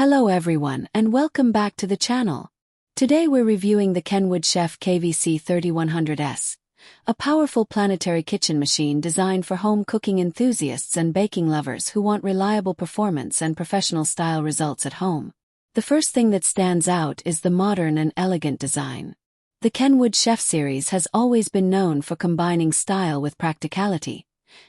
Hello everyone and welcome back to the channel. Today we're reviewing the Kenwood Chef KVC3100S, a powerful planetary kitchen machine designed for home cooking enthusiasts and baking lovers who want reliable performance and professional style results at home. The first thing that stands out is the modern and elegant design. The Kenwood Chef series has always been known for combining style with practicality,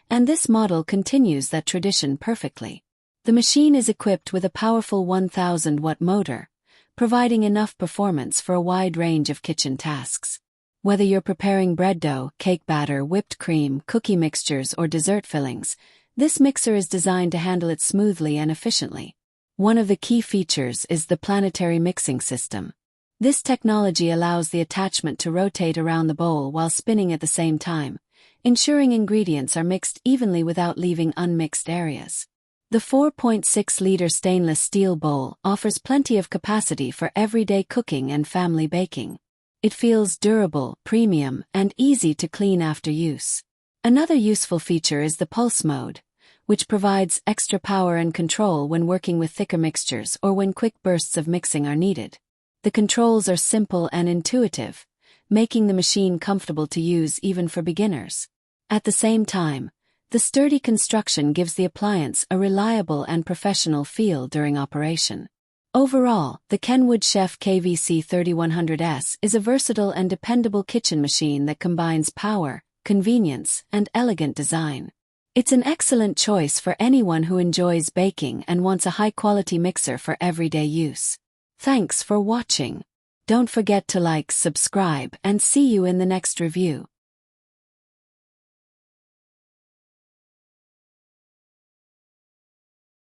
and this model continues that tradition perfectly. The machine is equipped with a powerful 1000-watt motor, providing enough performance for a wide range of kitchen tasks. Whether you're preparing bread dough, cake batter, whipped cream, cookie mixtures, or dessert fillings, this mixer is designed to handle it smoothly and efficiently. One of the key features is the Planetary mixing system. This technology allows the attachment to rotate around the bowl while spinning at the same time, ensuring ingredients are mixed evenly without leaving unmixed areas. The 4.6-liter stainless steel bowl offers plenty of capacity for everyday cooking and family baking. It feels durable, premium, and easy to clean after use. Another useful feature is the pulse mode, which provides extra power and control when working with thicker mixtures or when quick bursts of mixing are needed. The controls are simple and intuitive, making the machine comfortable to use even for beginners. At the same time, the sturdy construction gives the appliance a reliable and professional feel during operation. Overall, the Kenwood Chef KVC3100S is a versatile and dependable kitchen machine that combines power, convenience, and elegant design. It's an excellent choice for anyone who enjoys baking and wants a high-quality mixer for everyday use. Thanks for watching. Don't forget to like, subscribe, and see you in the next review.